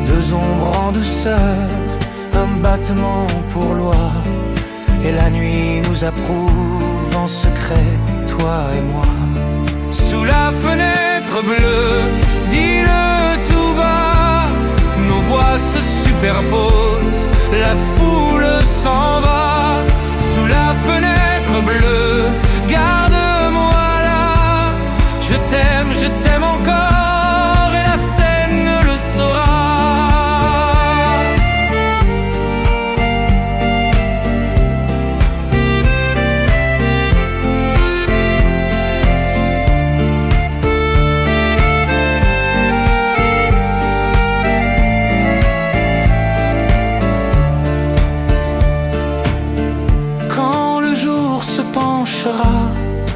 2 ombres en douceur, un battement pour loi, et la nuit nous approuve en secret, toi et moi. Sous la fenêtre bleue, dis-le tout bas, nos voix se superposent, la foule s'en va. Sous la fenêtre bleue, garde-moi là, je t'aime encore, et la scène le saura.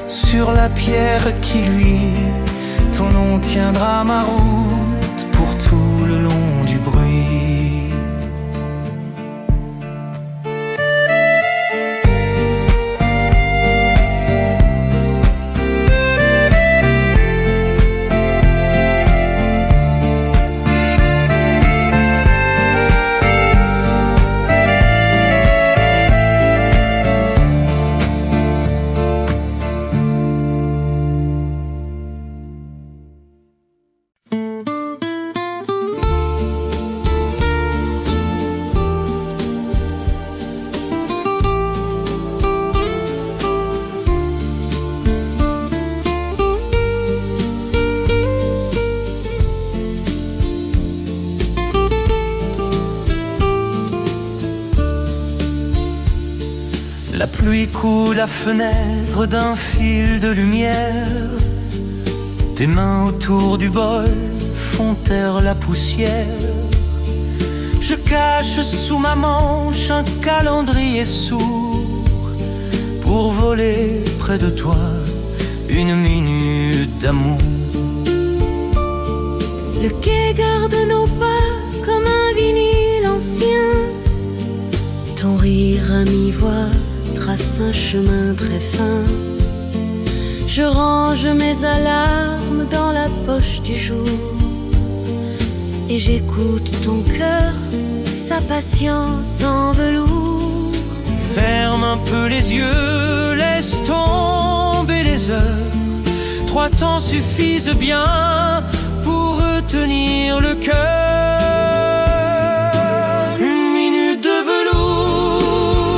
Sur la pierre qui luit, ton nom tiendra ma route pour tout le long du bruit. La pluie coule à fenêtre d'un fil de lumière. Tes mains autour du bol font taire la poussière. Je cache sous ma manche un calendrier sourd pour voler près de toi une minute d'amour. Le quai garde nos pas comme un vinyle ancien. Ton rire à mi-voix trace un chemin très fin. Je range mes alarmes dans la poche du jour et j'écoute ton cœur, sa patience en velours. Ferme un peu les yeux, laisse tomber les heures. 3 temps suffisent bien pour retenir le cœur. Une minute de velours,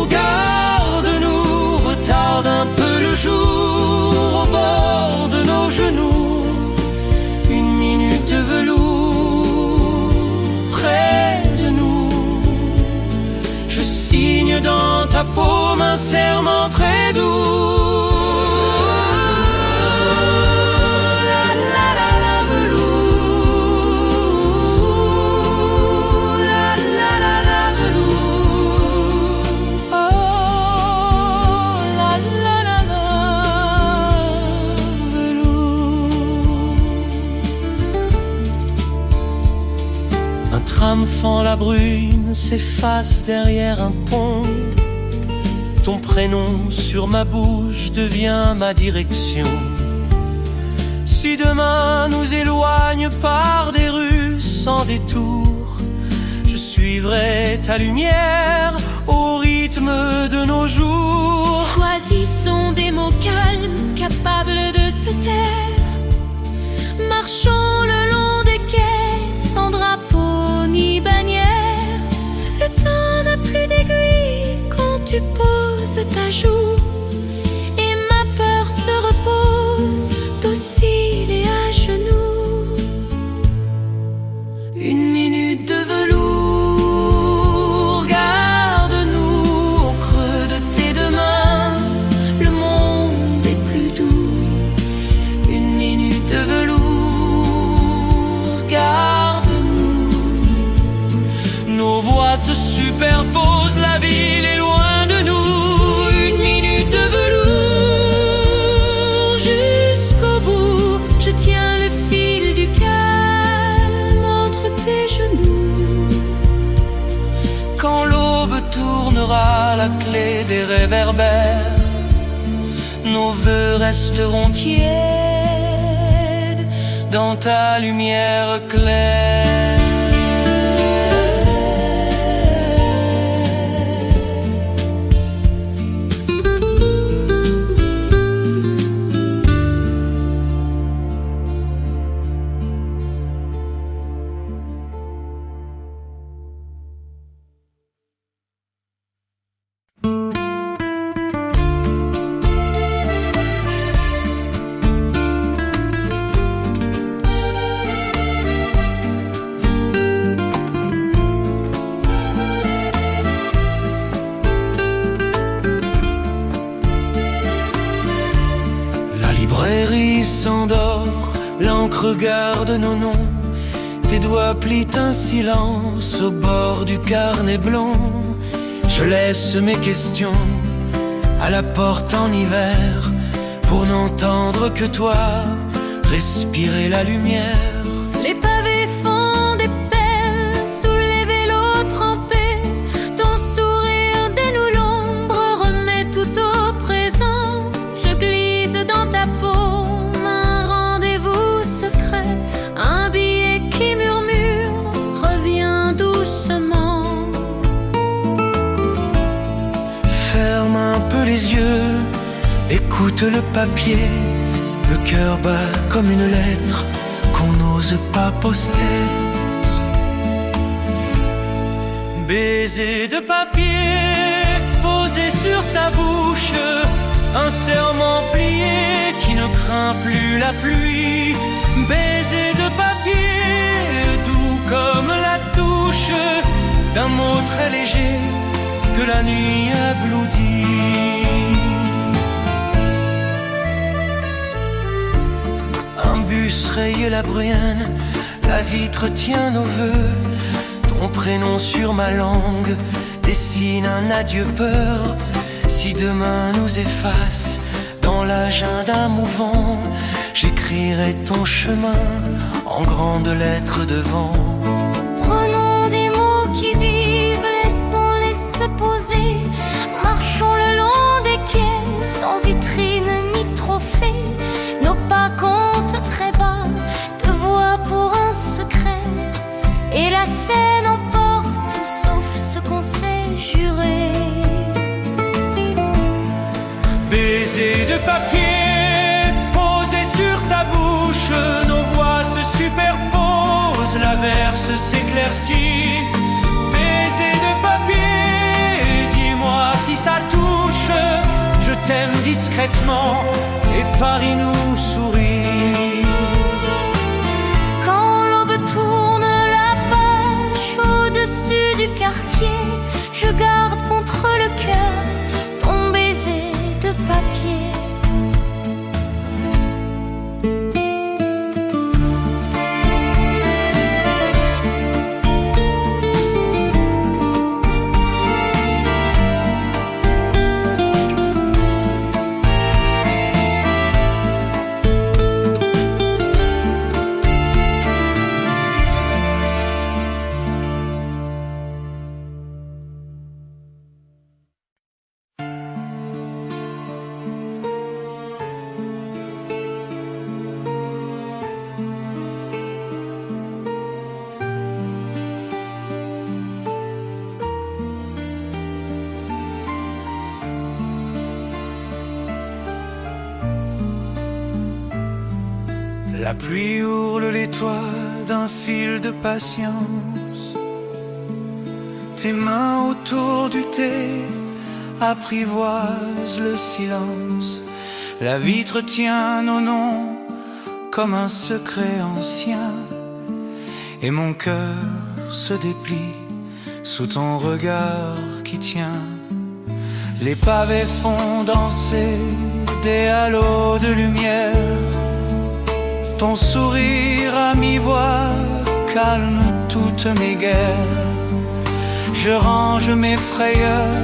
garde-nous, retarde un peu le jour au bord de nos genoux. Une minute de velours près de nous. Je signe dans ta paume un serment très doux. Fend la brume, s'efface derrière un pont. Ton prénom sur ma bouche devient ma direction. Si demain nous éloigne par des rues sans détour, je suivrai ta lumière au rythme de nos jours. Choisissons des mots calmes, capables de se taire. Marchons le long des quais, sans drapeau ni bannière. Le temps n'a plus d'aiguille quand tu poses ta joue, et ma peur se repose docile et à genoux. Une minute de velours, garde-nous au creux de tes deux mains. Le monde est plus doux. Une minute de velours, garde-nous. Nos voix se superposent, la ville est loin de nous. Une minute de velours, jusqu'au bout. Je tiens le fil du calme entre tes genoux. Quand l'aube tournera la clé des réverbères, nos vœux resteront tièdes dans ta lumière claire. Prairie s'endort, l'encre garde nos noms. Tes doigts plient un silence au bord du carnet blond. Je laisse mes questions à la porte en hiver, pour n'entendre que toi respirer la lumière. Les pavés font des pelles sous les vélos trempés. Ton sourire dénoue l'ombre, remet tout au présent. Je glisse dans ta paume un rendez-vous secret, un billet qui murmure, reviens doucement. Ferme un peu les yeux, écoute le papier. Le cœur bat comme une lettre qu'on n'ose pas poster. Baiser de papier posé sur ta bouche, un serment plié qui ne craint plus la pluie. Baiser de papier doux comme la touche d'un mot très léger que la nuit abloutit. Un bus raye la bruine, la vitre tient nos vœux. Ton prénom sur ma langue dessine un adieu peur. Si demain nous efface dans l'agenda mouvant, j'écrirai ton chemin en grandes lettres devant. Prenons des mots qui vivent, laissons-les se poser. Marchons le long des quais, sans vitrine ni trophée. Nos pas comptent très bas, de voix pour un secret. Et la scène emporte, sauf ce qu'on s'est juré. Baiser de papier posé sur ta bouche, nos voix se superposent, l'averse s'éclaircit. Baiser de papier, dis-moi si ça touche. Je t'aime discrètement et Paris nous sourit. Quand l'aube tourne la page au-dessus du quartier, je garde contre le cœur ton baiser de papier. La pluie hurle les toits d'un fil de patience. Tes mains autour du thé apprivoisent le silence. La vitre tient nos noms comme un secret ancien. Et mon cœur se déplie sous ton regard qui tient. Les pavés font danser des halos de lumière. Ton sourire à mi-voix calme toutes mes guerres. Je range mes frayeurs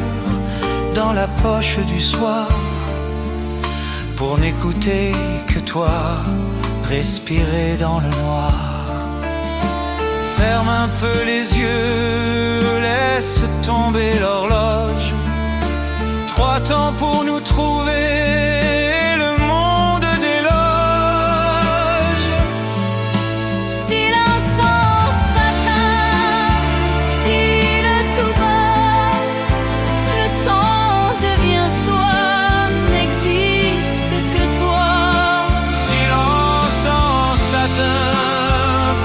dans la poche du soir, pour n'écouter que toi, respirer dans le noir. Ferme un peu les yeux, laisse tomber l'horloge. 3 temps pour nous trouver, le monde déloge. Silence en satin, dis-le tout bas. Le temps devient soi, n'existe que toi. Silence en satin,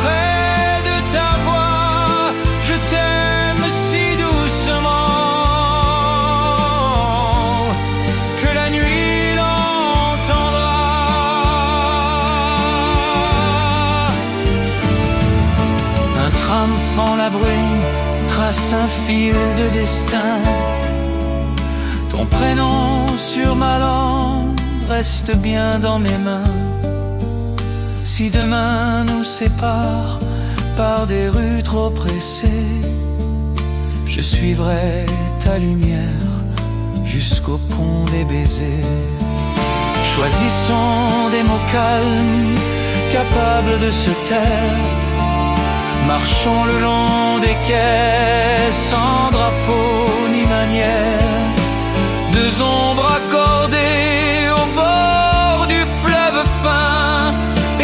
près de ta voix, je t'aime si doucement que la nuit l'entendra. Un tram fend la bruine, trace un fil de destin. Ton prénom sur ma langue reste bien dans mes mains. Si demain nous sépare par des rues trop pressées, je suivrai ta lumière jusqu'au pont des baisers. Choisissons des mots calmes, capables de se taire. Marchons le long des quais, sans drapeau ni manière. Deux ombres accordées au bord du fleuve fin,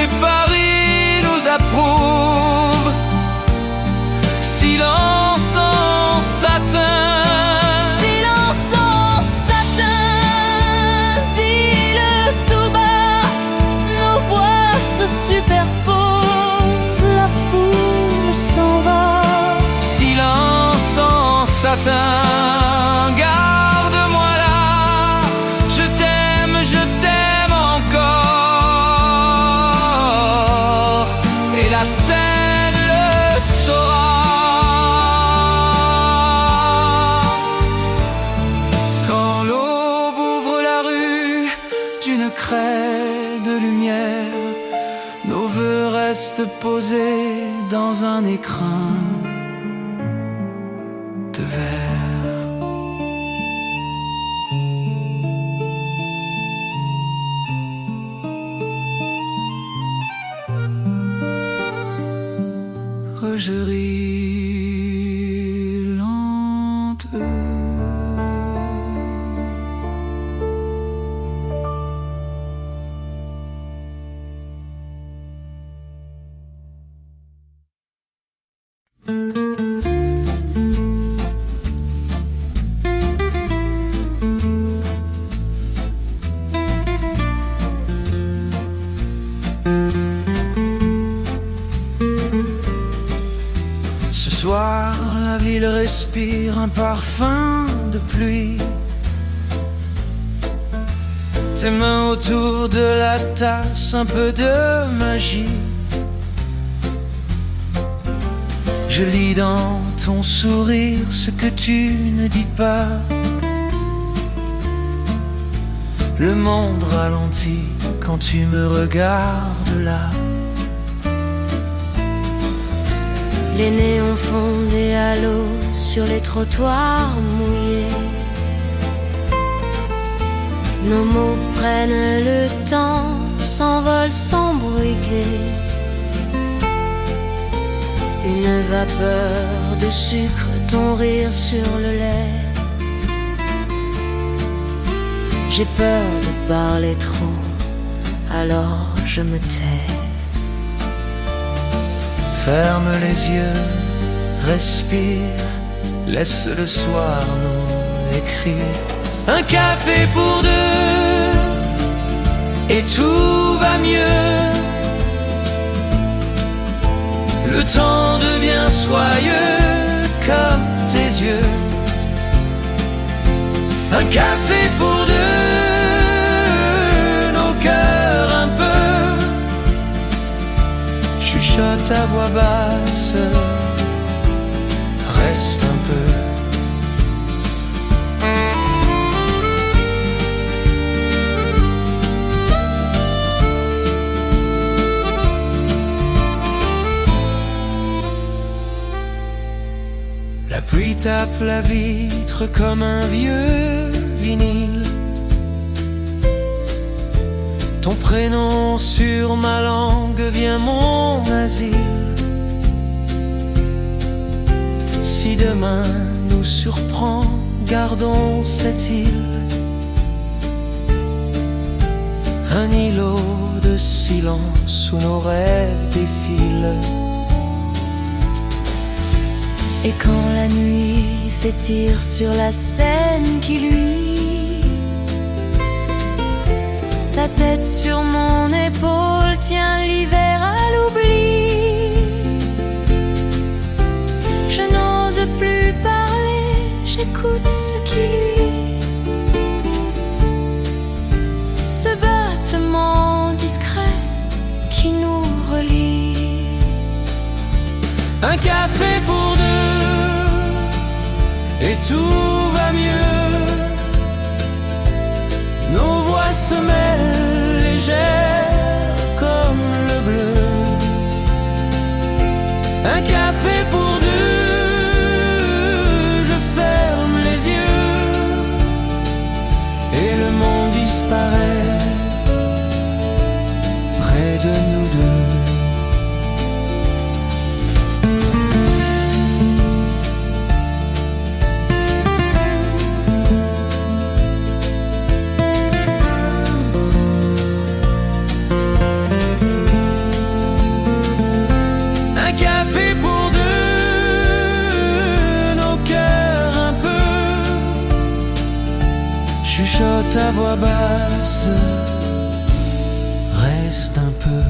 et Paris nous approuve. Silence en satin. Superpose, la foule s'en va. Silence en satin, garde-moi là. Je t'aime encore. Et la scène le saura. Quand l'aube ouvre la rue d'une craie de lumière, nos vœux restent posés dans un écrin de verre. Je ris lentement. Ce soir, la ville respire un parfum de pluie. Tes mains autour de la tasse, un peu de magie. Je lis dans ton sourire ce que tu ne dis pas. Le monde ralentit quand tu me regardes là. Les néons font des halos sur les trottoirs mouillés. Nos mots prennent le temps, s'envolent sans bruit gai. Une vapeur de sucre, ton rire sur le lait. J'ai peur de parler trop, alors je me tais. Ferme les yeux, respire, laisse le soir nous écrire. Un café pour deux, et tout va mieux. Le temps devient soyeux comme tes yeux. Un café pour deux, nos cœurs un peu. Chuchote à voix basse, reste un peu. La pluie tape la vitre comme un vieux vinyle. Ton prénom sur ma langue devient mon asile. Si demain nous surprend, gardons cette île. Un îlot de silence où nos rêves défilent. Et quand la nuit s'étire sur la scène qui luit, ta tête sur mon épaule tient l'hiver à l'oubli. Je n'ose plus parler, j'écoute ce qui luit. Ce battement discret qui nous relie. Un café pour deux, et tout va mieux. Nos voix se mêlent disparaît près de nous deux. Un café pour deux, nos cœurs un peu chuchotent à voix basse, reste un peu.